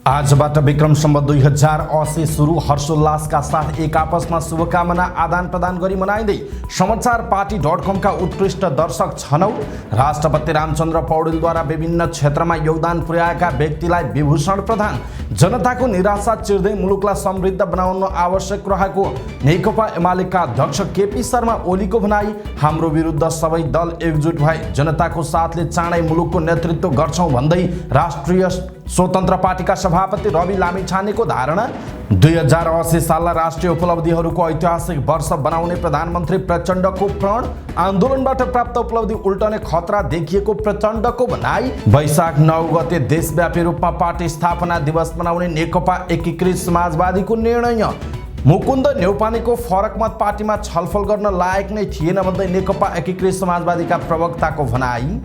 आजबाट विक्रम सम्वत 2080 सुरु हर्षोल्लासका साथ एक आपसमा शुभकामना आदान प्रदान गरी मनाइँदै समाचारपाटी.com का उत्कृष्ट दर्शक छनौट राष्ट्रपति रामचन्द्र पौडेलद्वारा विभिन्न क्षेत्रमा योगदान पुर्याएका व्यक्तिलाई विभूषण प्रदान, जनताको निराशा चिर्दै मुलुकलाई समृद्ध बनाउन आवश्यक रहेको नेकपा एमालेका अध्यक्ष केपी शर्मा ओलीको भनाई, हाम्रो विरुद्ध सबै दल एकजुट भए जनताको साथले चाँडै मुलुकको नेतृत्व गर्छौं भन्दै राष्ट्रिय स्वतन्त्र पार्टीका सभापति रवि लामिछानेको धारणा, 2080 साललाई राष्ट्रिय उपलब्धिहरूको ऐतिहासिक वर्ष बनाउने प्रधानमन्त्री प्रचण्डको प्रण, आन्दोलनबाट प्राप्त उपलब्धि उल्टने खतरा देखिएको प्रचण्डको भनाई, वैशाख 9 गते देशव्यापी रूपमा पार्टी स्थापना दिवस मनाउने नेकपा एकीकृत समाजवादीको निर्णय, मुकुन्द न्यौपानेको फरक मत पार्टीमा छलफल गर्न लायक नै थिएन भन्दै नेकपा एकीकृत समाजवादीका प्रवक्ताको भनाई,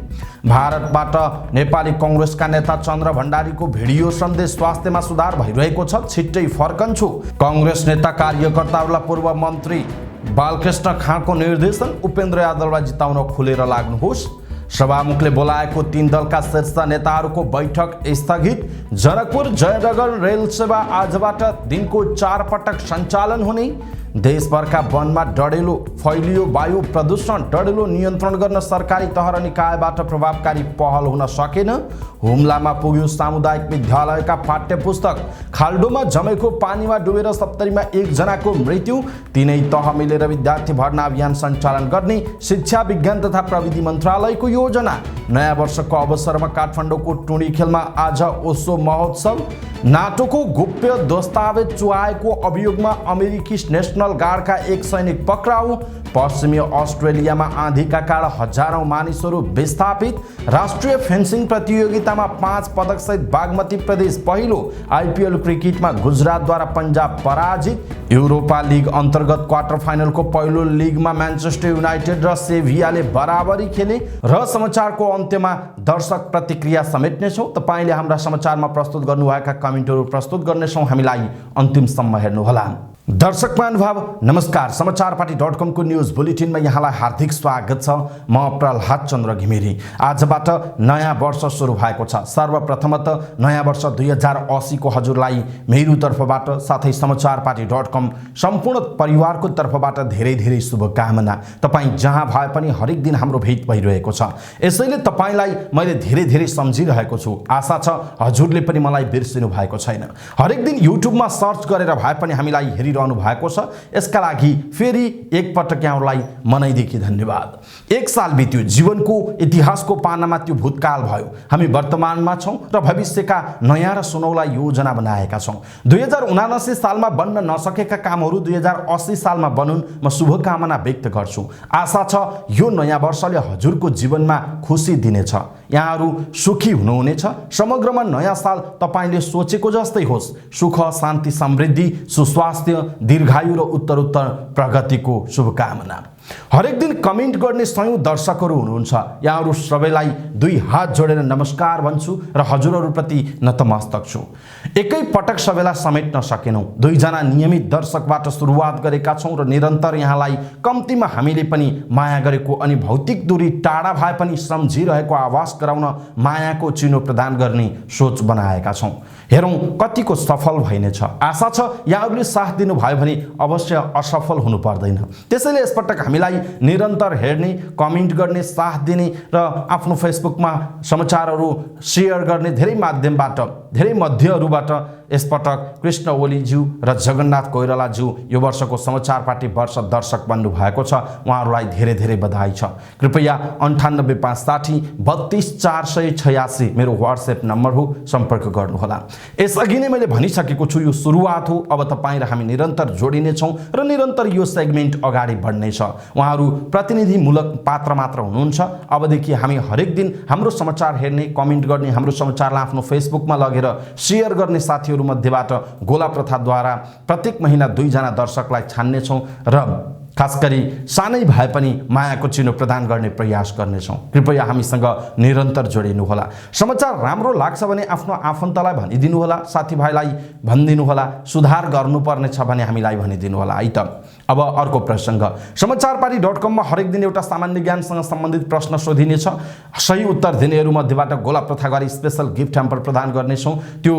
भारतबाट नेपाली कांग्रेसका नेता चन्द्र भण्डारीको भिडियो सन्देश स्वास्थ्यमा सुधार भइरहेको छ, छिट्टै फर्कन्छु, कांग्रेस नेता कार्यकर्ताहरूलाई पूर्व मन्त्री बालकृष्ण खाँको निर्देशन, उपेन्द्र यादवलाई जिताउन खुलेर लाग्नुहोस्, सभामुखले बोलाएको 3 दलका शीर्ष नेताहरूको बैठक स्थगित, जनकपुर जयनगर रेल सेवा आजबाट दिनको 4 पटक सञ्चालन हुने, देशभरका वनमा डढेलो फैलियो वायु प्रदूषण, डढेलो नियन्त्रण गर्न सरकारी तह र निकायबाट प्रभावकारी पहल हुन सकेन, हुम्लामा पुग्यो सामुदायिक विद्यालयका पाठ्यपुस्तक, खाल्डोमा जमेको पानीमा डुबेर 70 मा 1 जनाको मृत्यु, 3 तह मिलेर विद्यार्थी भर्ना अभियान सञ्चालन गर्ने शिक्षा विज्ञान तथा प्रविधि मन्त्रालयको योजना, नयाँ वर्षको अवसरमा काठमाडौँको टुँडी खेलमा आज ओसो महोत्सव, नाटोको गोप्य दस्तावेज चुहाएको अभियोगमा अमेरिकी नेशनल गार्डका एक सैनिक पक्राउ, पश्चिमी अस्ट्रेलियामा आँधीका कारण हजारौं मानिसहरू विस्थापित, राष्ट्रिय फेन्सिङ प्रतियोगितामा 5 पदकसहित बागमती प्रदेश पहिलो, आइपिएल क्रिकेटमा गुजरातद्वारा पन्जाब पराजित, युरोपा लिग अन्तर्गत क्वार्टर फाइनलको पहिलो लिगमा म्यान्चेस्टर युनाइटेड र सेभियाले बराबरी खेले र समाचारको अन्त्यमा दर्शक प्रतिक्रिया समेट्नेछौँ। तपाईले हाम्रा समाचारमा प्रस्तुत गर्नुभएका कमेन्टहरू प्रस्तुत गर्नेछौँ, हामीलाई अन्तिमसम्म हेर्नुहोला। दर्शक महानुभाव नमस्कार, समाचारपाटी.com को न्यूज बुलेटिनमा यहाँलाई हार्दिक स्वागत छ। म प्रहलाद चन्द्र घिमिरे। आजबाट नयाँ वर्ष सुरु भएको छ। सर्वप्रथमत नयाँ वर्ष 2080 को हजुरलाई मेरो तर्फबाट साथै समाचारपाटी.com सम्पूर्ण परिवारको तर्फबाट धेरै धेरै शुभकामना। तपाई जहाँ भए पनि हरेक दिन हाम्रो भेट भइरहेको छ, यसैले तपाईलाई मैले धेरै धेरै सम्झिरहेको छु। आशा छ हजुरले पनि मलाई बिर्सिनु भएको छैन। हरेक दिन युट्युबमा सर्च गरेर भए पनि हामीलाई हेरिरहनु भएको छ, यसका लागि फेरि एक पटक यहाँलाई मनैदेखि धन्यवाद। 1 साल बित्यो, जीवनको इतिहासको पानामा त्यो भूतकाल भयो। हामी वर्तमानमा छौं र भविष्यका नयाँ र सुनौला योजना बनाएका छौं। 2079 सालमा बन्न नसकेका कामहरू 2080 सालमा बनुन्, म शुभकामना व्यक्त गर्छु। आशा छ यो नयाँ वर्षले हजुरको जीवनमा खुशी दिनेछ, यहाँहरू सुखी हुनुहुनेछ। समग्रमा नयाँ साल तपाईले सोचेको जस्तै होस्, सुख शान्ति समृद्धि सुस्वास्थ्य दीर्घायु र उत्तरोत्तर प्रगतिको शुभकामना। हरेक दिन कमेन्ट गर्ने सयौं दर्शकहरू हुनुहुन्छ, यहाँहरू सबैलाई 2 हात जोडेर नमस्कार भन्छु र हजुरहरूप्रति नतमस्तक छु। एकै पटक सबैलाई समेट्न सकेनौं, 2 जना नियमित दर्शकबाट सुरुवात गरेका छौं र निरन्तर यहाँलाई कम्तीमा हामीले पनि माया गरेको अनि भौतिक दूरी टाढा भए पनि सम्झिरहेको आभास गराउन मायाको चिनो प्रदान गर्ने सोच बनाएका छौं। हेरौं कतिको सफल भइनेछ। आशा छ यहाँहरूले साथ दिनुभयो भने अवश्य असफल हुनु पर्दैन। त्यसैले यसपटक हामीलाई निरन्तर हेर्ने, कमेन्ट गर्ने, साथ दिने र आफ्नो फेसबुकमा समाचारहरू शेयर गर्ने धेरै माध्यमबाट, धेरै मध्यहरूबाट यसपटक कृष्ण ओलीज्यू र जगन्नाथ कोइरालाज्यू यो वर्षको समाचारपाटी वर्ष दर्शक बन्नु भएको छ। उहाँहरूलाई धेरै धेरै बधाई छ। कृपया 9856 32 486 मेरो व्हाट्सएप नम्बर हो, सम्पर्क गर्नुहोला। यसअघि नै मैले भनिसकेको छु, यो सुरुवात हो। अब तपाईँ र हामी निरन्तर जोडिनेछौँ र निरन्तर यो सेगमेन्ट अगाडि बढ्नेछ। उहाँहरू प्रतिनिधिमूलक पात्र मात्र हुनुहुन्छ। अबदेखि हामी हरेक दिन हाम्रो समाचार हेर्ने, कमेन्ट गर्ने, हाम्रो समाचारलाई आफ्नो फेसबुकमा लगेर शेयर गर्ने साथीहरू मध्येबाट गोला प्रथाद्वारा प्रत्येक महिना 2 जना दर्शकलाई छान्नेछौँ र खास गरी सानै भए पनि मायाको चिनो प्रदान गर्ने प्रयास गर्नेछौँ। कृपया हामीसँग निरन्तर जोडिनुहोला। समाचार राम्रो लाग्छ भने आफ्नो आफन्तलाई भनिदिनुहोला, साथीभाइलाई भनिदिनुहोला, सुधार गर्नुपर्ने छ भने हामीलाई भनिदिनुहोला है त। अब अर्को प्रसङ्ग, समाचारपाटी.com मा हरेक दिन एउटा सामान्य ज्ञानसँग सम्बन्धित प्रश्न सोधिनेछ। सही उत्तर दिनेहरू मध्येबाट गोला प्रथा गरी स्पेशल गिफ्ट ह्याम्पर प्रदान गर्नेछौँ। त्यो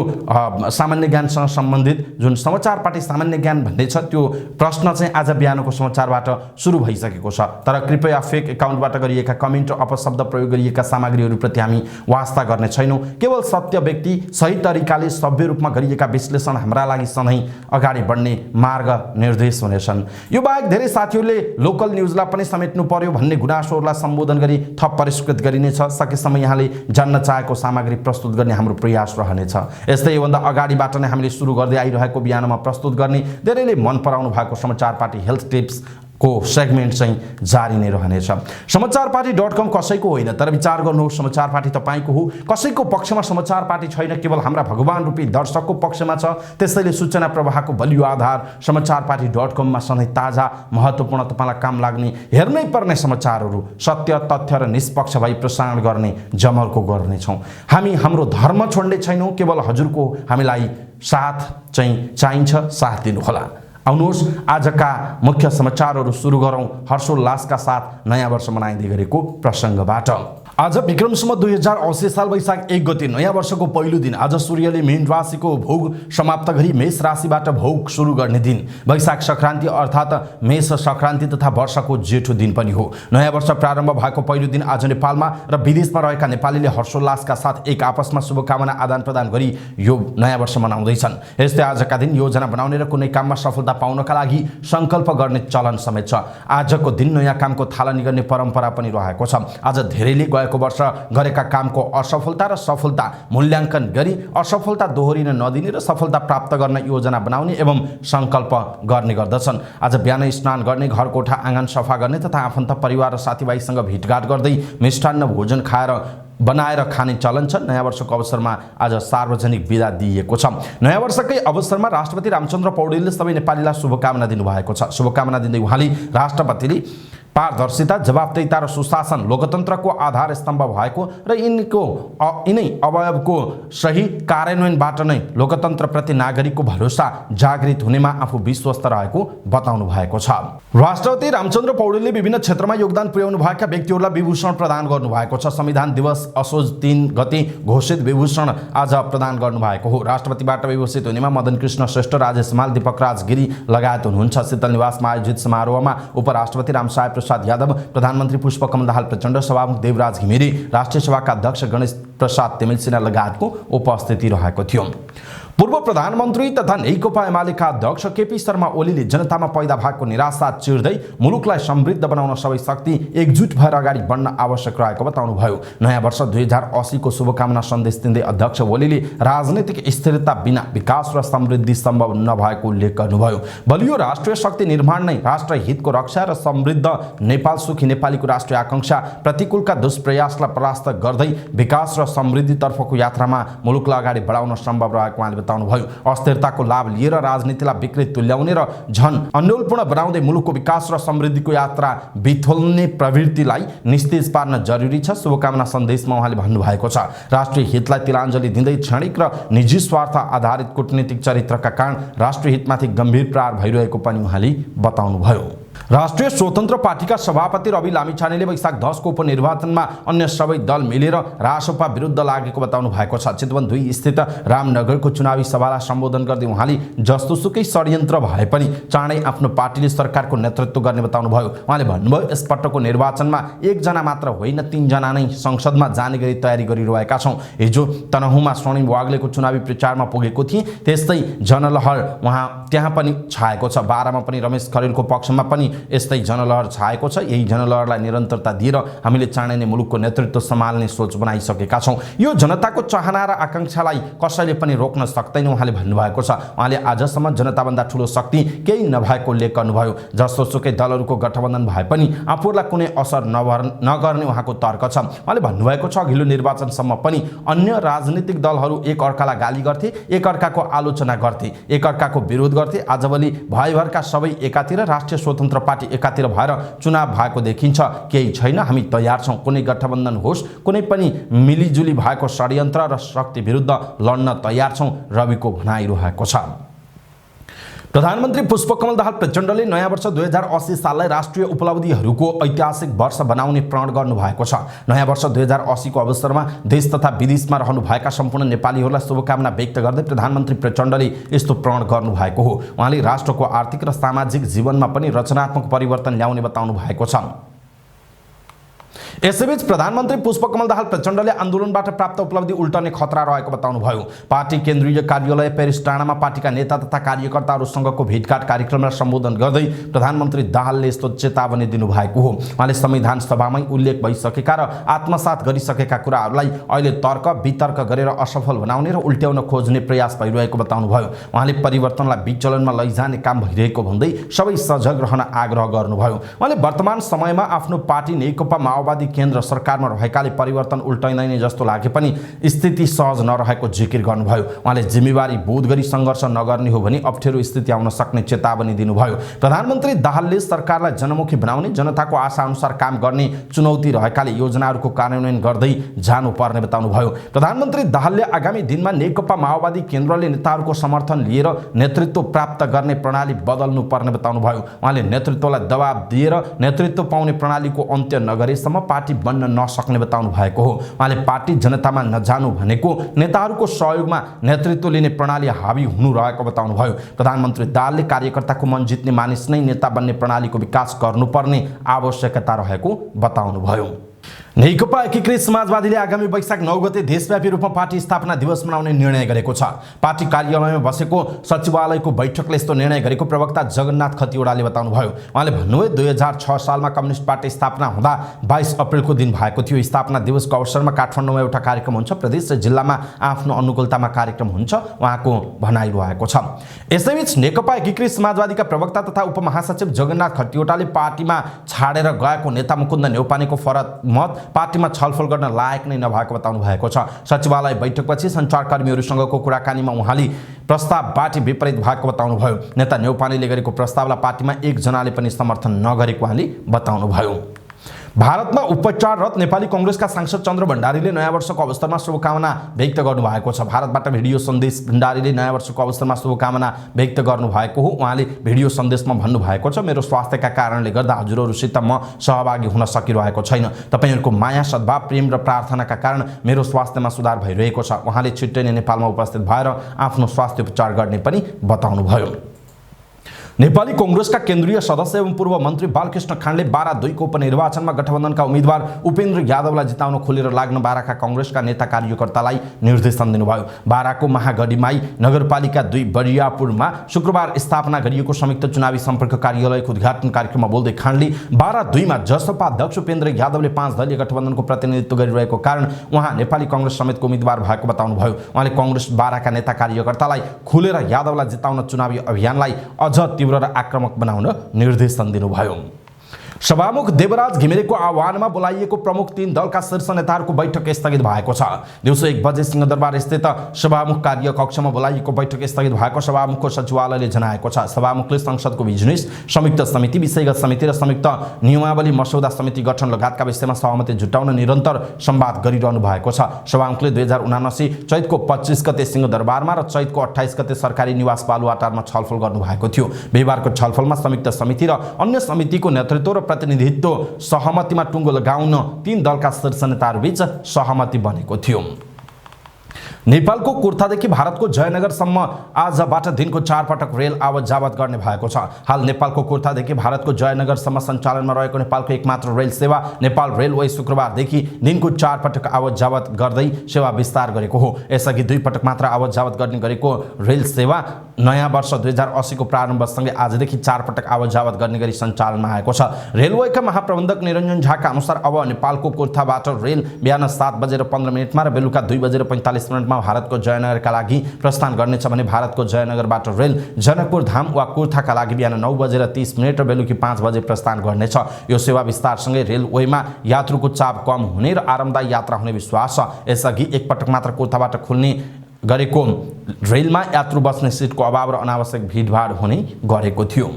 सामान्य ज्ञानसँग सम्बन्धित जुन समाचारपाटी सामान्य ज्ञान भन्ने छ त्यो प्रश्न चाहिँ आज बिहानको समाचारबाट सुरु भइसकेको छ। तर कृपया फेक एकाउन्टबाट गरिएका कमेन्ट र अपशब्द प्रयोग गरिएका सामग्रीहरूप्रति हामी वास्ता गर्ने छैनौँ। केवल सत्य व्यक्ति सही तरिकाले सभ्य रूपमा गरिएका विश्लेषण हाम्रा लागि सधैँ अगाडि बढ्ने मार्ग निर्देश हुनेछन्। यो बाहेक धेरै साथीहरूले लोकल न्युजलाई पनि समेट्नु पर्यो भन्ने गुनासोहरूलाई सम्बोधन गरी थप परिष्कृत गरिनेछ। सकेसम्म यहाँले जान्न चाहेको सामग्री प्रस्तुत गर्ने हाम्रो प्रयास रहनेछ। यस्तै योभन्दा अगाडिबाट नै हामीले सुरु गर्दै आइरहेको बिहानमा प्रस्तुत गर्ने धेरैले मन पराउनु भएको समाचारपाटी हेल्थ टिप्स को सेगमेन्ट चाहिँ जारी नै रहनेछ। समाचारपाटी.com कसैको होइन, तर विचार गर्नुहोस् समाचारपाटी तपाईको हो। कसैको पक्षमा समाचारपाटी छैन, केवल हाम्रा भगवान रूपी दर्शकको पक्षमा छ। त्यसैले सूचना प्रवाहको बलियो आधार समाचारपाटी.com मा सधैँ ताजा महत्त्वपूर्ण तपाईलाई काम लाग्ने हेर्नै पर्ने समाचारहरू सत्य तथ्य र निष्पक्ष भई प्रसारण गर्ने जमर्को गर्नेछौँ। हामी हाम्रो धर्म छोड्ने छैनौँ, केवल हजुरको हामीलाई साथ चाहिँ चाहिन्छ, साथ दिनुहोला। आउनुहोस् आजका मुख्य समाचारहरू सुरु गरौँ हर्षोल्लासका साथ नयाँ वर्ष मनाइँदै गरेको प्रसङ्गबाट। आज विक्रम सम्वत 2080 साल वैशाख 1 गते नयाँ वर्षको पहिलो दिन। आज सूर्यले मीन राशिको भोग समाप्त गरी मेष राशिबाट भोग सुरु गर्ने दिन। वैशाख सङ्क्रान्ति अर्थात् मेष सङ्क्रान्ति तथा वर्षको जेठो दिन पनि हो। नयाँ वर्ष प्रारम्भ भएको पहिलो दिन आज नेपालमा र विदेशमा रहेका नेपालीले हर्षोल्लासका साथ एक आपसमा शुभकामना आदान प्रदान गरी यो नयाँ वर्ष मनाउँदैछन्। यस्तै आजका दिन योजना बनाउने र कुनै काममा सफलता पाउनका लागि सङ्कल्प गर्ने चलन समेत छ। आजको दिन नयाँ कामको थालनी गर्ने परम्परा पनि रहेको छ। आज धेरैले गएको वर्ष गरेका कामको असफलता र सफलता मूल्याङ्कन गरी असफलता दोहोरिन नदिने र सफलता प्राप्त गर्न योजना बनाउने एवं सङ्कल्प गर्ने गर्दछन्। आज बिहानै स्नान गर्ने, घर कोठा आँगन सफा गर्ने तथा आफन्त परिवार र साथीभाइसँग भेटघाट गर्दै मिष्टान्न भोजन खाएर बनाएर खाने चलन छ। नयाँ वर्षको अवसरमा आज सार्वजनिक बिदा दिइएको छ। नयाँ वर्षकै अवसरमा राष्ट्रपति रामचन्द्र पौडेलले सबै नेपालीलाई शुभकामना दिनुभएको छ। शुभकामना दिँदै उहाँले राष्ट्रपतिले पारदर्शिता, जवाबदेहिता र सुशासन लोकतन्त्रको आधार स्तम्भ भएको र यिनै अवयवको सही कार्यान्वयनबाट नै लोकतन्त्रप्रति नागरिकको भरोसा जागृत हुनेमा आफू विश्वस्त रहेको बताउनु भएको छ। राष्ट्रपति रामचन्द्र पौडेलले विभिन्न क्षेत्रमा योगदान पुर्याउनु भएका व्यक्तिहरूलाई विभूषण प्रदान गर्नुभएको छ। संविधान दिवस असोज 3 गते घोषित विभूषण आज प्रदान गर्नुभएको हो। राष्ट्रपतिबाट विभूषित हुनेमा मदन कृष्ण श्रेष्ठ, राजेश हिमाल, दीपक राज गिरी लगायत हुनुहुन्छ। शीतल निवासमा आयोजित समारोहमा उपराष्ट्रपति रामसाय प्रसाद यादव, प्रधानमन्त्री पुष्पकमल दाहाल प्रचण्ड, सभामुख देवराज घिमिरे, राष्ट्रिय सभाका अध्यक्ष गणेश प्रसाद तेमिल सिन्हा लगायतको उपस्थिति रहेको थियो। पूर्व प्रधानमन्त्री तथा नेकपा एमालेका अध्यक्ष केपी शर्मा ओलीले जनतामा पैदा भएको निराशा चिर्दै मुलुकलाई समृद्ध बनाउन सबै शक्ति एकजुट भएर अगाडि बढ्न आवश्यक रहेको बताउनुभयो। नयाँ वर्ष 2080 को शुभकामना सन्देश दिँदै अध्यक्ष ओलीले राजनीतिक स्थिरता बिना विकास र समृद्धि सम्भव नभएको उल्लेख गर्नुभयो। बलियो राष्ट्रिय शक्ति निर्माण नै राष्ट्र हितको रक्षा र समृद्ध नेपाल सुखी नेपालीको राष्ट्रिय आकांक्षा, प्रतिकूलका दुष्प्रयासलाई परास्त गर्दै विकास र समृद्धितर्फको यात्रामा मुलुकलाई अगाडि बढाउन सम्भव रहेको उहाँले बताउनुभयो। अस्थिरताको लाभ लिएर राजनीतिलाई विकृत तुल्याउने र झन अन्योलपूर्ण बनाउँदै मुलुकको विकास र समृद्धिको यात्रा बिथोल्ने प्रवृत्तिलाई निस्तेज पार्न जरुरी छ। शुभकामना सन्देशमा उहाँले भन्नुभएको छ, राष्ट्रिय हितलाई तिलाञ्जली दिँदै क्षणिक र निजी स्वार्थ आधारित कूटनीतिक चरित्रका कारण राष्ट्रिय हितमाथि गम्भीर प्रहार भइरहेको पनि उहाँले बताउनुभयो। राष्ट्रिय स्वतन्त्र पार्टीका सभापति रवि लामिछानेले वैशाख 10 को उपनिर्वाचनमा अन्य सबै दल मिलेर रासोपा विरुद्ध लागेको बताउनु भएको छ। चितवन 2 स्थित रामनगरको चुनावी सभालाई सम्बोधन गर्दै उहाँले जस्तोसुकै षड्यन्त्र भए पनि चाँडै आफ्नो पार्टीले सरकारको नेतृत्व गर्ने बताउनुभयो। उहाँले भन्नुभयो, यसपटकको निर्वाचनमा 1 जना मात्र होइन 3 जना नै संसदमा जाने गरी तयारी गरिरहेका छौँ। हिजो तनहुँमा स्वर्णिम वाग्लेको चुनावी प्रचारमा पुगेको थिएँ, त्यस्तै जनलहर उहाँ त्यहाँ पनि छाएको छ। बारामा पनि रमेश खरेलको पक्षमा पनि यस्तै जनलहर छाएको छ। यही जनलहरलाई निरन्तरता दिएर हामीले चाँडै नै मुलुकको नेतृत्व सम्हाल्ने सोच बनाइसकेका छौँ। यो जनताको चाहना र आकांक्षालाई कसैले पनि रोक्न सक्दैन उहाँले भन्नुभएको छ। उहाँले आजसम्म जनताभन्दा ठुलो शक्ति केही नभएको उल्लेख गर्नुभयो। जस्तोसुकै दलहरूको गठबन्धन भए पनि आफूलाई कुनै असर नगर्ने उहाँको तर्क छ। उहाँले भन्नुभएको छ, अघिल्लो निर्वाचनसम्म पनि अन्य राजनीतिक दलहरू एक अर्कालाई गाली गर्थे, एक अर्काको आलोचना गर्थे, एक अर्काको विरोध गर्थे। आजभोलि भयभरका सबै एकातिर राष्ट्रिय स्वतन्त्र स्वतन्त्र पार्टी एकातिर भएर चुनाव भएको देखिन्छ। केही छैन, हामी तयार छौँ। कुनै गठबन्धन होस्, कुनै पनि मिलिजुली भएको षड्यन्त्र र शक्ति विरुद्ध लड्न तयार छौँ, रविको भनाइरहेको छ। प्रधानमन्त्री पुष्पकमल दाहाल प्रचण्डले नयाँ वर्ष 2080 साललाई राष्ट्रिय उपलब्धिहरूको ऐतिहासिक वर्ष बनाउने प्रण गर्नुभएको छ। नयाँ वर्ष 2080 को अवसरमा देश तथा विदेशमा रहनुभएका सम्पूर्ण नेपालीहरूलाई शुभकामना व्यक्त गर्दै प्रधानमन्त्री प्रचण्डले यस्तो प्रण गर्नुभएको हो। उहाँले राष्ट्रको आर्थिक र सामाजिक जीवनमा पनि रचनात्मक परिवर्तन ल्याउने बताउनु भएको छ। यसैबीच प्रधानमन्त्री पुष्पकमल दाहाल प्रचण्डले आन्दोलनबाट प्राप्त उपलब्धि उल्टने खतरा रहेको बताउनुभयो। पार्टी केन्द्रीय कार्यालय पेरिस डाँडामा पार्टीका नेता तथा कार्यकर्ताहरूसँगको भेटघाट कार्यक्रमलाई सम्बोधन गर्दै प्रधानमन्त्री दाहालले यस्तो चेतावनी दिनुभएको हो। उहाँले संविधान सभामै उल्लेख भइसकेका र आत्मसात गरिसकेका कुराहरूलाई अहिले तर्क वितर्क गरेर असफल बनाउने र उल्ट्याउन खोज्ने प्रयास भइरहेको बताउनुभयो। उहाँले परिवर्तनलाई विचलनमा लैजाने काम भइरहेको भन्दै सबै सजग रहन आग्रह गर्नुभयो। उहाँले वर्तमान समयमा आफ्नो पार्टी नेकपा माओवादी केन्द्र सरकारमा रहेकाले परिवर्तन उल्टाइँदैन जस्तो लागे पनि स्थिति सहज नरहेको जिकिर गर्नुभयो। उहाँले जिम्मेवारी बोध गरी सङ्घर्ष नगर्ने हो भने अप्ठ्यारो स्थिति आउन सक्ने चेतावनी दिनुभयो। प्रधानमन्त्री दाहालले सरकारलाई जनमुखी बनाउने, जनताको आशा अनुसार काम गर्ने चुनौती रहेकाले योजनाहरूको कार्यान्वयन गर्दै जानुपर्ने बताउनुभयो। प्रधानमन्त्री दाहालले आगामी दिनमा नेकपा माओवादी केन्द्रले नेताहरूको समर्थन लिएर नेतृत्व प्राप्त गर्ने प्रणाली बदल्नु पर्ने बताउनुभयो। उहाँले नेतृत्वलाई दबाब दिएर नेतृत्व पाउने प्रणालीको अन्त्य नगरेसम्म पार्टी बन्न नसक्ने बताउनु भएको हो। उहाँले पार्टी जनतामा नजानु भनेको नेताहरूको सहयोगमा नेतृत्व लिने प्रणाली हावी हुनु रहेको बताउनुभयो। प्रधानमन्त्री दाहालले कार्यकर्ताको मन जित्ने मानिस नै नेता बन्ने प्रणालीको विकास गर्नुपर्ने आवश्यकता रहेको बताउनुभयो। नेकपा एकीकृत समाजवादीले आगामी वैशाख 9 गते देशव्यापी रूपमा पार्टी स्थापना दिवस मनाउने निर्णय गरेको छ। पार्टी कार्यालयमा बसेको सचिवालयको बैठकले यस्तो निर्णय गरेको प्रवक्ता जगन्नाथ खतिवडाले बताउनुभयो। उहाँले भन्नुभयो 2006 सालमा कम्युनिस्ट पार्टी स्थापना हुँदा 22 अप्रिलको दिन भएको थियो। स्थापना दिवसको अवसरमा काठमाडौँमा एउटा कार्यक्रम हुन्छ, प्रदेश र जिल्लामा आफ्नो अनुकूलतामा कार्यक्रम हुन्छ, उहाँको भनाइरहेको छ। यसैबीच नेकपा एकीकृत समाजवादीका प्रवक्ता तथा उपमहासचिव जगन्नाथ खतिवडाले पार्टीमा छाडेर गएको नेता मुकुन्द नेउपानेको फरक मत पार्टीमा छलफल गर्न लायक नै नभएको बताउनु भएको छ। सचिवालय बैठकपछि सञ्चारकर्मीहरूसँगको कुराकानीमा उहाँले प्रस्तावबाट विपरीत भएको बताउनुभयो। नेता नेउपानेले गरेको प्रस्तावलाई पार्टीमा एकजनाले पनि समर्थन नगरेको उहाँले बताउनुभयो। भारतमा उपचाररत नेपाली कांग्रेसका सांसद चन्द्र भण्डारीले नयाँ वर्षको अवसरमा शुभकामना व्यक्त गर्नुभएको छ। भारतबाट भिडियो सन्देश भण्डारीले नयाँ वर्षको अवसरमा शुभकामना व्यक्त गर्नुभएको हो। उहाँले भिडियो सन्देशमा भन्नुभएको छ, मेरो स्वास्थ्यका कारणले गर्दा हजुरहरूसित म सहभागी हुन सकिरहेको छैन। तपाईहरूको माया, सद्भाव, प्रेम र प्रार्थनाका कारण मेरो स्वास्थ्यमा सुधार भइरहेको छ। उहाँले छिट्टै नै नेपालमा उपस्थित भएर आफ्नो स्वास्थ्य उपचार गर्ने पनि बताउनुभयो। नेपाली कांग्रेसका केन्द्रीय सदस्य एवं पूर्व मन्त्री बालकृष्ण खाँडले बारा 2 को उपनिर्वाचनमा गठबन्धनका उम्मेद्वार उपेन्द्र यादवलाई जिताउन खुलेर लाग्न बाराका कांग्रेसका नेता कार्यकर्तालाई निर्देशन दिनुभयो। बाराको महागढीमाई नगरपालिका 2 बरियापुरमा शुक्रबार स्थापना गरिएको संयुक्त चुनावी सम्पर्क कार्यालयको उद्घाटन कार्यक्रममा बोल्दै खाँडले बारा 2 मा जसपा अध्यक्ष उपेन्द्र यादवले 5 दलीय गठबन्धनको प्रतिनिधित्व गरिरहेको कारण उहाँ नेपाली कांग्रेस समेतको उम्मेद्वार भएको बताउनुभयो। उहाँले कांग्रेस बाराका नेता कार्यकर्तालाई खुलेर यादवलाई जिताउन चुनावी अभियानलाई अझ तीव्र र आक्रामक बनाउन निर्देशन दिनुभयो। सभामुख देवराज घिमिरेको आह्वानमा बोलाइएको प्रमुख 3 दलका शीर्ष नेताहरूको बैठक स्थगित भएको छ। दिउँसो 1 बजे सिंहदरबार स्थित सभामुख कार्य कक्षमा बोलाइएको बैठक स्थगित भएको सभामुखको सचिवालयले जनाएको छ। सभामुखले संसदको बिजनेस संयुक्त समिति, विषयगत समिति र संयुक्त नियमावली मसौदा समिति गठन लगायतका विषयमा सहमति जुटाउन निरन्तर संवाद गरिरहनु भएको छ। सभामुखले 2079 चैतको 25 गते सिंहदरबारमा र चैतको 28 गते सरकारी निवास बालुवाटारमा छलफल गर्नुभएको थियो। बिहीबारको छलफलमा संयुक्त समिति र अन्य समितिको नेतृत्व र प्रतिनिधित्व सहमतिमा टुङ्गो लगाउन 3 दलका शीर्ष नेताहरूबीच सहमति बनेको थियो। नेपालको कुर्थादेखि भारतको जयनगरसम्म आजबाट दिनको 4 पटक रेल आवत जावत गर्ने भएको छ। हाल नेपालको कुर्थादेखि भारतको जयनगरसम्म सञ्चालनमा रहेको नेपालको एकमात्र रेल सेवा नेपाल रेलवे शुक्रबारदेखि दिनको 4 पटक आवत जावत गर्दै सेवा विस्तार गरेको हो। यसअघि 2 पटक मात्र आवत जावत गर्ने गरेको रेल सेवा नयाँ वर्ष 2080 को प्रारम्भसँगै आजदेखि 4 पटक आवत जावत गर्ने गरी सञ्चालनमा आएको छ। रेलवेका महाप्रबन्धक निरञ्जन झाका अनुसार अब नेपालको कुर्थाबाट रेल बिहान 7 बजेर 15 मिनटमा र बेलुका 2 बजेर 45 मिनटमा भारतको जयनगरका लागि प्रस्थान गर्नेछ भने भारतको जयनगरबाट रेल जनकपुर धाम वा कुर्थाका लागि बिहान 9 बजेर 30 मिनट र बेलुकी 5 बजे प्रस्थान गर्नेछ। यो सेवा विस्तारसँगै रेलवेमा यात्रुको चाप कम हुने र आरामदायी यात्रा हुने विश्वास छ। यसअघि एक पटक मात्र कुर्थाबाट खुल्ने गरेको रेलमा यात्रु बस्ने सिटको अभाव र अनावश्यक भिडभाड हुने गरेको थियो।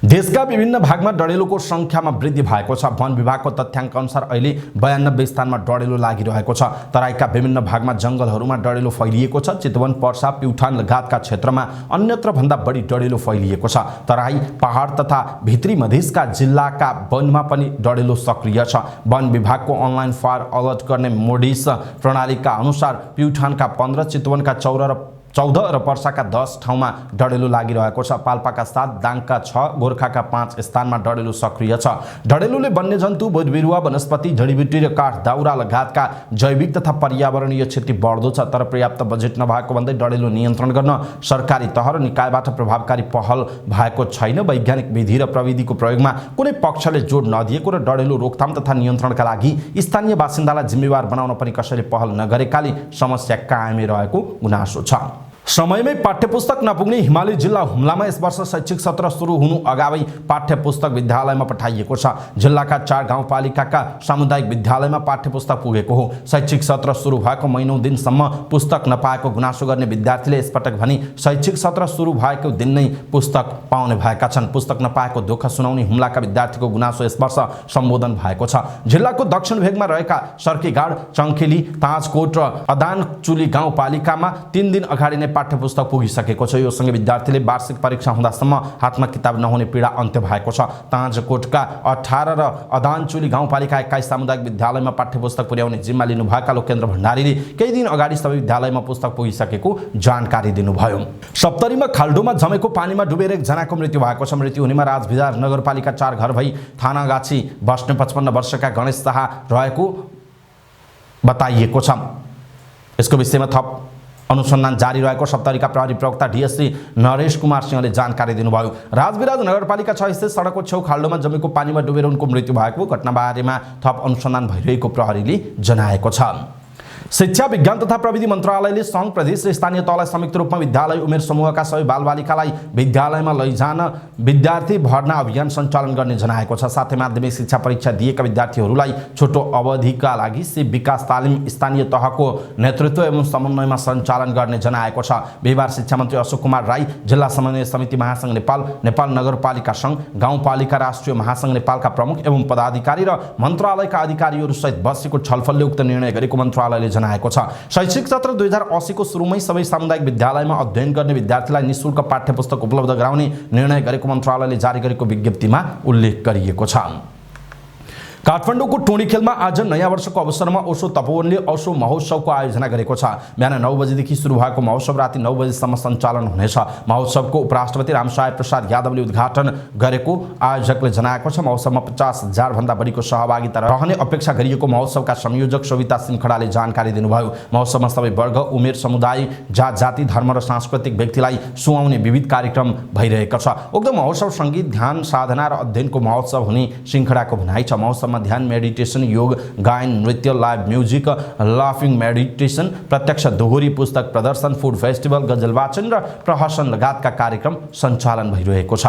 देशका विभिन्न भागमा डडेलुको संख्यामा वृद्धि भएको छ। वन विभागको तथ्याङ्क अनुसार अहिले 92 स्थानमा डडेलु लागिरहेको छ। तराईका विभिन्न भागमा जंगलहरूमा डडेलु फैलिएको छ। चितवन, पर्सा, प्युठान लगायतका क्षेत्रमा अन्यत्र भन्दा बढी डडेलु फैलिएको छ। तराई, पहाड तथा भित्री मधेसका जिल्लाका वनमा पनि डडेलु सक्रिय छ। वन विभागको अनलाइन फायर अलर्ट गर्ने मोडिस प्रणालीका अनुसार प्युठानका 15, चितवनका 14 र पर्साका 10 ठाउँमा डडेलु लागिरहेको छ। पाल्पाका 7, दाङका 6, गोर्खाका 5 स्थानमा डडेलु सक्रिय छ। डडेलुले वन्यजन्तु, बोटबिरुवा, वनस्पति, जडीबुटी र काठ दाउरा लगायतका जैविक तथा पर्यावरणीय क्षति बढ्दो छ। तर पर्याप्त बजेट नभएको भन्दै डडेलु नियन्त्रण गर्न सरकारी तह र निकायबाट प्रभावकारी पहल भएको छैन। वैज्ञानिक विधि र प्रविधिको प्रयोगमा कुनै पक्षले जोड नदिएको र डडेलु रोकथाम तथा नियन्त्रणका लागि स्थानीय बासिन्दालाई जिम्मेवार बनाउन पनि कसैले पहल नगरेकाले समस्या कायमै रहेको गुनासो छ। समयमै पाठ्यपुस्तक नपुग्ने हिमाली जिल्ला हुम्लामा यस वर्ष शैक्षिक सत्र सुरु हुनु अगावै पाठ्यपुस्तक विद्यालयमा पठाइएको छ। जिल्लाका 4 गाउँपालिकाका सामुदायिक विद्यालयमा पाठ्यपुस्तक पुगेको हो। शैक्षिक सत्र सुरु भएको महिनौं दिनसम्म पुस्तक नपाएको गुनासो गर्ने विद्यार्थीले यसपटक भने शैक्षिक सत्र सुरु भएको दिन नै पुस्तक पाउने भएका छन्। पुस्तक नपाएको दुःख सुनाउने हुम्लाका विद्यार्थीको गुनासो यस वर्ष सम्बोधन भएको छ। जिल्लाको दक्षिण भेगमा रहेका सर्कीगाड, चङ्खेली, ताजकोट र अदानचुली गाउँपालिकामा 3 दिन अगाडि नै पाठ्यपुस्तक पुगिसकेको छ। यो सँगै विद्यार्थीले वार्षिक परीक्षा हुँदासम्म हातमा किताब नहुने पीडा अन्त्य भएको छ। ताजकोटका 18 र अदानचुली गाउँपालिका 21 सामुदायिक विद्यालयमा पाठ्यपुस्तक पुर्याउने जिम्मा लिनुभएका लोकेन्द्र भण्डारीले केही दिन अगाडि सबै विद्यालयमा पुस्तक पुगिसकेको जानकारी दिनुभयो। सप्तरीमा खाल्डोमा जमेको पानीमा डुबेर एकजनाको मृत्यु भएको छ। मृत्यु हुनेमा राजविहार नगरपालिका 4 घर भई थानागाछी बस्ने 55 वर्षका गणेश शाह रहेको बताइएको छ। यसको विषयमा थप अनुसन्धान जारी रहेको सप्तरीका प्रहरी प्रवक्ता डीएससी नरेश कुमार सिंहले जानकारी दिनुभयो। राजविराज नगरपालिका 6 स्थित सडकको छेउ खाल्डोमा जमेको पानीमा डुबेर उनको मृत्यु भएको घटनाबारेमा थप अनुसन्धान भइरहेको प्रहरीले जनाएको छ। शिक्षा, विज्ञान तथा प्रविधि मन्त्रालयले सङ्घ, प्रदेश र स्थानीय तहलाई संयुक्त रूपमा विद्यालय उमेर समूहका सबै बालबालिकालाई विद्यालयमा लैजान विद्यार्थी भर्ना अभियान सञ्चालन गर्ने जनाएको छ। साथै माध्यमिक शिक्षा परीक्षा दिएका विद्यार्थीहरूलाई छोटो अवधिका लागि शिव विकास तालिम स्थानीय तहको नेतृत्व एवं समन्वयमा सञ्चालन गर्ने जनाएको छ। बिहिबार शिक्षा मन्त्री अशोक कुमार राई, जिल्ला समन्वय समिति महासङ्घ नेपाल, नेपाल नगरपालिका सङ्घ, गाउँपालिका राष्ट्रिय महासङ्घ नेपालका प्रमुख एवं पदाधिकारी र मन्त्रालयका अधिकारीहरूसहित बसेको छलफलले उक्त निर्णय गरेको मन्त्रालयले जनाएको छ। शैक्षिक सत्र 2080 को सुरुमै सबै सामुदायिक विद्यालयमा अध्ययन गर्ने विद्यार्थीलाई निःशुल्क पाठ्यपुस्तक उपलब्ध गराउने निर्णय गरेको मन्त्रालयले जारी गरेको विज्ञप्तिमा उल्लेख गरिएको छ। काठमाडौँको टोडीखेलमा आज नयाँ वर्षको अवसरमा ओशो तपोवनले ओशो महोत्सवको आयोजना गरेको छ। बिहान 9 बजेदेखि सुरु भएको महोत्सव राति 9 बजेसम्म सञ्चालन हुनेछ। महोत्सवको उपराष्ट्रपति रामसाय प्रसाद यादवले उद्घाटन गरेको आयोजकले जनाएको छ। महोत्सवमा 50,000 भन्दा बढीको सहभागिता रहने अपेक्षा गरिएको महोत्सवका संयोजक शोभिता सिंहखडाले जानकारी दिनुभयो। महोत्सवमा सबै वर्ग, उमेर, समुदाय, जात, जाति, धर्म र सांस्कृतिक व्यक्तिलाई सुहाउने विविध कार्यक्रम भइरहेको छ। उक्त महोत्सव सङ्गीत, ध्यान, साधना र अध्ययनको महोत्सव हुने सिंहखडाको भनाइ छ। महोत्सव ध्यान, मेडिटेसन, योग, गायन, नृत्य, लाइभ म्युजिक, लाफिङ मेडिटेसन, प्रत्यक्ष दोहोरी, पुस्तक प्रदर्शन, फुड फेस्टिभल, गजल वाचन र प्रहसन लगायतका कार्यक्रम सञ्चालन भइरहेको छ।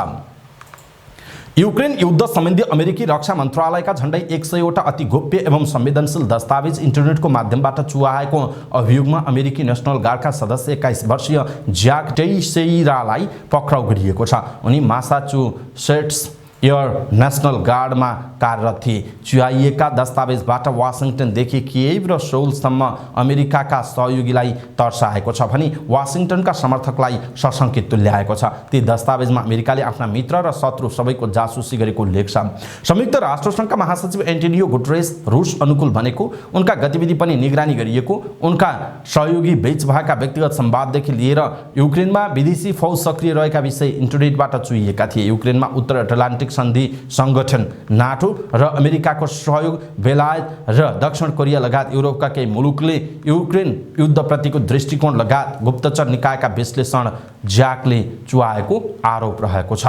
युक्रेन युद्ध सम्बन्धी अमेरिकी रक्षा मन्त्रालयका झण्डै 100 वटा अति गोप्य एवं संवेदनशील दस्तावेज इन्टरनेटको माध्यमबाट चुहाएको अभियोगमा अमेरिकी नेसनल गार्डका सदस्य 21 वर्षीय ज्याक टेइसेइरालाई पक्राउ गरिएको छ। उनी मासाचुसेट्स एयर नेसनल गार्डमा कार्यरत थिए। चुहाइएका दस्तावेजबाट वाशिङटनदेखि किएभ र सोलसम्म अमेरिकाका सहयोगीलाई तर्साएको छ भने वाशिङटनका समर्थकलाई सशङ्कित तुल्याएको छ। ती दस्तावेजमा अमेरिकाले आफ्ना मित्र र शत्रु सबैको जासुसी गरेको उल्लेख छ। संयुक्त राष्ट्रसङ्घका महासचिव एन्टोनियो गुटेरेस रुस अनुकूल भनेको, उनका गतिविधि पनि निगरानी गरिएको, उनका सहयोगी बीच भएका व्यक्तिगत संवाददेखि लिएर युक्रेनमा विदेशी फौज सक्रिय रहेका विषय इन्टरनेटबाट चुहिएका थिए। युक्रेनमा उत्तर अटलान्टिक सन्धि सङ्गठन नाटो र अमेरिकाको सहयोग, बेलायत र दक्षिण कोरिया लगायत युरोपका केही मुलुकले युक्रेन युद्धप्रतिको दृष्टिकोण लगायत गुप्तचर निकायका विश्लेषण ज्याकले चुहाएको आरोप रहेको छ।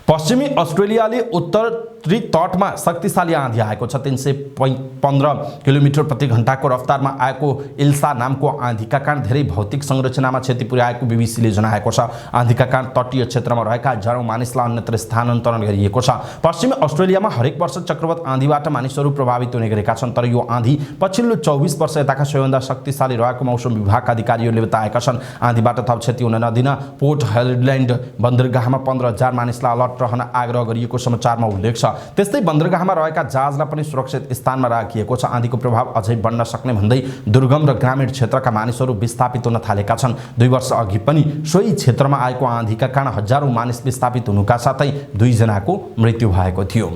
पश्चिमी अस्ट्रेलियाले उत्तरी तटमा शक्तिशाली आँधी आएको छ। 315 किलोमिटर प्रति घण्टाको रफ्तारमा आएको इल्सा नामको आँधीका कारण धेरै भौतिक संरचनामा क्षति पुर्याएको बीबीसीले जनाएको छ। आँधीका कारण तटीय क्षेत्रमा रहेका हजारौं मानिसलाई अन्यत्र स्थानान्तरण गरिएको छ। पश्चिमी अस्ट्रेलियामा हरेक वर्ष चक्रवात आँधीबाट मानिसहरू प्रभावित हुने गरेका छन्, तर यो आँधी पछिल्लो 24 वर्ष यताका सबैभन्दा शक्तिशाली रहेको मौसम विभागका अधिकारीहरूले बताएका छन्। आँधीबाट थप क्षति हुन नदिन पोर्ट हेलैन्ड बन्दरगाहमा 15,000 मानिसलाई अलर्ट रहन आग्रह गरिएको समाचारमा उल्लेख छ। त्यस्तै बन्दरगाहमा रहेका जहाजलाई पनि सुरक्षित स्थानमा राखिएको छ। आँधीको प्रभाव अझै बढ्न सक्ने भन्दै दुर्गम र ग्रामीण क्षेत्रका मानिसहरू विस्थापित हुन थालेका छन्। 2 वर्ष अघि पनि सोही क्षेत्रमा आएको आँधीका कारण हजारौं मानिस विस्थापित हुनुका साथै 2 जनाको मृत्यु भएको थियो।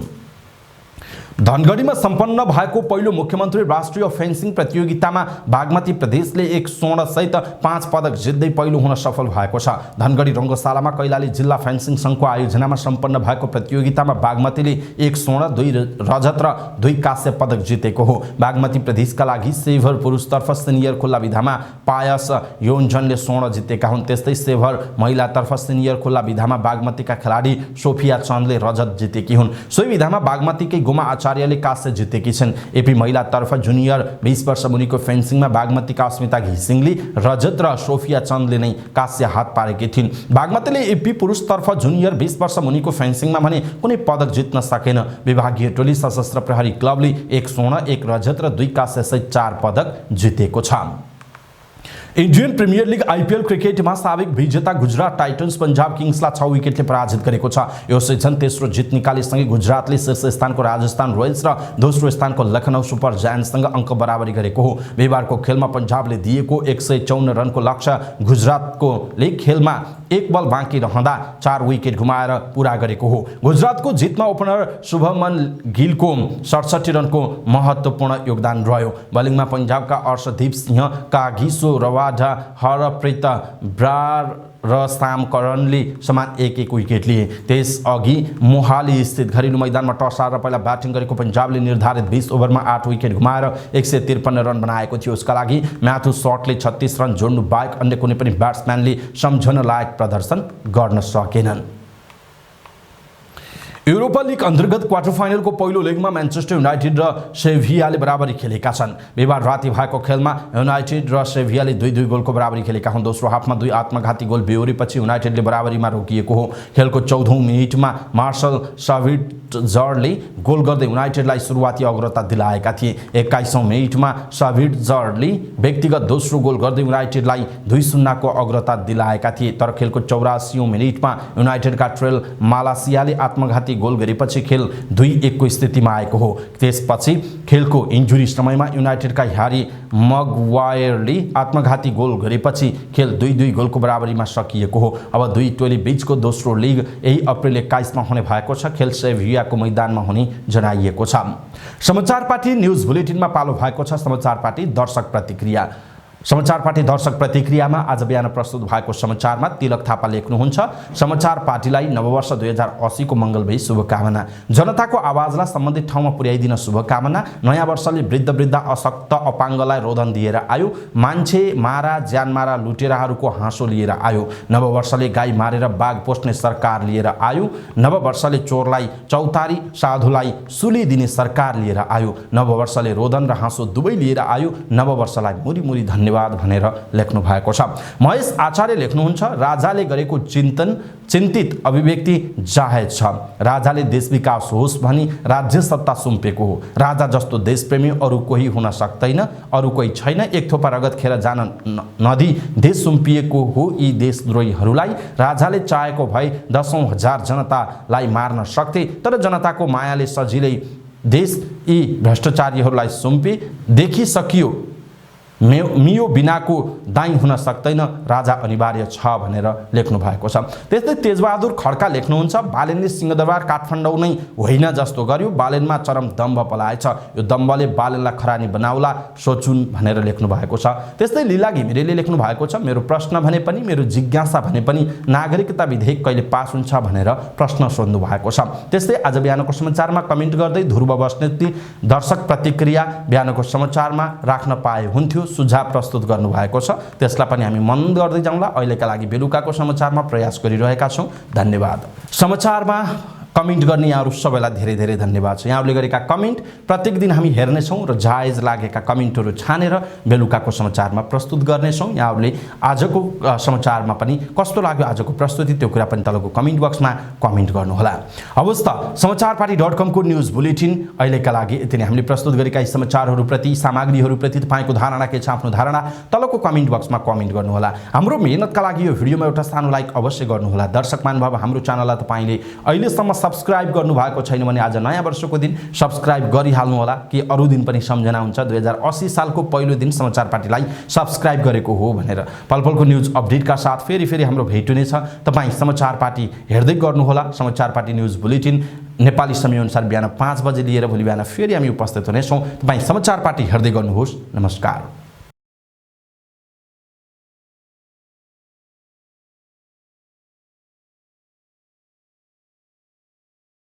धनगढीमा सम्पन्न भएको पहिलो मुख्यमन्त्री राष्ट्रिय फेन्सिङ प्रतियोगितामा बागमती प्रदेशले 1 स्वर्ण सहित 5 पदक जित्दै पहिलो हुन सफल भएको छ। धनगढी रङ्गशालामा कैलाली जिल्ला फेन्सिङ सङ्घको आयोजनामा सम्पन्न भएको प्रतियोगितामा बागमतीले 1 स्वर्ण 2 रजत र 2 कांस्य पदक जितेको हो। बागमती प्रदेशका लागि सेभर पुरुषतर्फ सिनियर खुल्ला विधामा पायस योन्जनले स्वर्ण जितेका हुन्। त्यस्तै सेभर महिलातर्फ सिनियर खुल्ला विधामा बागमतीका खेलाडी सोफिया चन्दले रजत जितेकी हुन्। सोही विधामा बागमतीकै गुमा आचार्यले कांस्य जितेकी छन्। एपी महिलातर्फ जुनियर 20 वर्ष मुनिको फेन्सिङमा बागमतीका अस्मिता घिसिङले रजत र सोफिया चन्दले नै कांस्य हात पारेकी थिइन्। बागमतीले एपी पुरुषतर्फ जुनियर 20 वर्ष मुनिको फेन्सिङमा भने कुनै पदक जित्न सकेन। विभागीय टोली सशस्त्र प्रहरी क्लबले 1 स्वर्ण 1 रजत र 2 कांस्य सहित 4 पदक जितेको छ। इन्डियन प्रिमियर लिग आइपिएल क्रिकेटमा साबिक विजेता गुजरात टाइटन्स पंजाब किङ्सलाई 6 विकेटले पराजित गरेको छ। यो सिजन तेस्रो जित निकालेसँगै गुजरातले शीर्ष स्थानको राजस्थान रोयल्स र दोस्रो स्थानको लखनऊ सुपर जायन्ट्ससँग अङ्क बराबरी गरेको हो। बिहीबारको खेलमा पञ्जाबले दिएको 154 रनको लक्ष्य गुजरातकोले खेलमा 1 बल बाँकी रहँदा 4 विकेट गुमाएर पूरा गरेको हो। गुजरातको जितमा ओपनर शुभमन गिलको 67 रनको महत्त्वपूर्ण योगदान रह्यो। बलिङमा पञ्जाबका अर्शदीप सिंह, कागिसो रवाडा, हरप्रीत ब्रार र साम करनले समान 1-1 विकेट लिए। त्यसअघि मोहाली स्थित घरेलु मैदानमा टस हारेर पहिला ब्याटिङ गरेको पञ्जाबले निर्धारित 20 ओभरमा 8 विकेट गुमाएर 153 रन बनाएको थियो। यसका लागि म्याथ्यू शर्टले 36 रन जोड्नु बाहेक अन्य कुनै पनि ब्याट्सम्यानले सम्झन लायक प्रदर्शन गर्न सकेनन्। युरोपा लिग अन्तर्गत क्वार्टर फाइनलको पहिलो लेगमा म्यान्चेस्टर युनाइटेड र सेभियाले बराबरी खेलेका छन्। बिहीबार राति भएको खेलमा युनाइटेड र सेभियाले 2-2 गोलको बराबरी खेलेका हुन्। दोस्रो हाफमा 2 आत्मघाती गोल बेहोरेपछि युनाइटेडले बराबरीमा रोकिएको हो। खेलको 14औं मिनेटमा मार्सल साभिट्जरले गोल गर्दै युनाइटेडलाई सुरुवाती अग्रता दिलाएका थिए। 21औं मिनेटमा साभिट्जरले व्यक्तिगत दोस्रो गोल गर्दै युनाइटेडलाई 2-0 को अग्रता दिलाएका थिए। तर खेलको 84औं मिनेटमा युनाइटेडका ट्रेल मालासियाले आत्मघाती गोल गरेपछि खेल 2-1 को स्थितिमा आएको हो। त्यसपछि खेलको इन्जुरी समयमा युनाइटेडका ह्यारी मगवायरले आत्मघाती गोल गरेपछि खेल 2-2 गोलको बराबरीमा सकिएको हो। अब दुई टोली बीचको दोस्रो लिग यही अप्रिल 21 मा हुने भएको छ। खेल सेभियाको मैदानमा हुने जनाइएको छ। समाचार पार्टी न्युज बुलेटिनमा पालो भएको छ समाचार पार्टी दर्शक प्रतिक्रिया। समाचार पार्टी दर्शक प्रतिक्रियामा आज बिहान प्रस्तुत भएको समाचारमा तिलक थापा लेख्नुहुन्छ, समाचार पार्टीलाई नववर्ष 2080 को मङ्गलमय शुभकामना। जनताको आवाजलाई सम्बन्धित ठाउँमा पुर्याइदिन शुभकामना। नयाँ वर्षले वृद्ध अशक्त अपाङ्गलाई रोदन दिएर आयो। मान्छे मारा ज्यानमारा लुटेराहरूको हाँसो लिएर आयो। नववर्षले गाई मारेर बाघ पोस्ने सरकार लिएर आयो। नववर्षले चोरलाई चौतारी साधुलाई सुली दिने सरकार लिएर आयो। नववर्षले रोदन र हाँसो दुवै लिएर आयो। नववर्षलाई मुरी मुरी धन्यवाद भनेर लेख्नु भएको छ। महेश आचार्य लेख्नुहुन्छ, राजाले गरेको चिन्तित अभिव्यक्ति जाहेज छ। राजाले देश विकास होस् भनी राज्य सत्ता सुम्पेको हो। राजा जस्तो देशप्रेमी अरू कोही हुन सक्दैन, अरू कोही छैन। एक थोपा रगत खेर जान नदी देश सुम्पिएको हो यी देशद्रोहीहरूलाई। राजाले चाहेको भए 10औं हजार जनतालाई मार्न सक्थे, तर जनताको मायाले सजिलै देश यी भ्रष्टाचारीहरूलाई सुम्पे। देखिसकियो मियो बिनाको दाई हुन सक्दैन, राजा अनिवार्य छ भनेर लेख्नु भएको छ। त्यस्तै तेजबहादुर खड्का लेख्नुहुन्छ, बालेनले सिंहदरबार काठमाडौँ नै होइन जस्तो गर्यो। बालेनमा चरम दम्भ पलाएछ। यो दम्भले बालेनलाई खरानी बनाउला सोचुन् भनेर लेख्नु भएको छ। त्यस्तै लीला घिमिरेले लेख्नु भएको छ, मेरो प्रश्न भने पनि मेरो जिज्ञासा भने पनि नागरिकता विधेयक कहिले पास हुन्छ भनेर प्रश्न सोध्नु भएको छ। त्यस्तै आज बिहानको समाचारमा कमेन्ट गर्दै ध्रुव बस्नेतले दर्शक प्रतिक्रिया बिहानको समाचारमा राख्न पाए हुन्थ्यो। सुझाव प्रस्तुत गर्नुभएको छ त्यसलाई पनि हामी मन गर्दै जाउँला। अहिलेका लागि बेलुकाको समाचारमा प्रयास गरिरहेका छौँ। धन्यवाद। समाचारमा कमेन्ट गर्ने यहाँहरू सबैलाई धेरै धेरै धन्यवाद छ। यहाँहरूले गरेका कमेन्ट प्रत्येक दिन हामी हेर्नेछौँ र जायज लागेका कमेन्टहरू छानेर बेलुकाको समाचारमा प्रस्तुत गर्नेछौँ। यहाँहरूले आजको समाचारमा पनि कस्तो लाग्यो आजको प्रस्तुति त्यो कुरा पनि तलको कमेन्ट बक्समा कमेन्ट गर्नुहोला। हवस् त, समाचारपाटी.com को न्युज बुलेटिन अहिलेका लागि यति नै। हामीले प्रस्तुत गरेका यी समाचारहरूप्रति सामग्रीहरूप्रति तपाईँको धारणा के छ, आफ्नो धारणा तलको कमेन्ट बक्समा कमेन्ट गर्नुहोला। हाम्रो मेहनतका लागि यो भिडियोमा एउटा सानो लाइक अवश्य गर्नुहोला। दर्शक महानुभाव, हाम्रो च्यानललाई तपाईँले अहिलेसम्म सब्सक्राइब गर्नुभएको छैन भने आज नयाँ वर्षको दिन सब्सक्राइब गरिहाल्नु होला कि अरू दिन पनि सम्झना हुन्छ 2080 सालको पहिलो दिन समाचारपाटीलाई सब्सक्राइब गरेको हो भनेर। पलपलको न्युज अपडेटका साथ फेरि हाम्रो भेट हुनेछ। तपाईँ समाचारपाटी हेर्दै गर्नुहोला। समाचारपाटी न्युज बुलेटिन नेपाली समयअनुसार बिहान 5 बजे लिएर भोलि बिहान फेरि हामी उपस्थित हुनेछौँ। तपाईँ समाचारपाटी हेर्दै गर्नुहोस्। नमस्कार।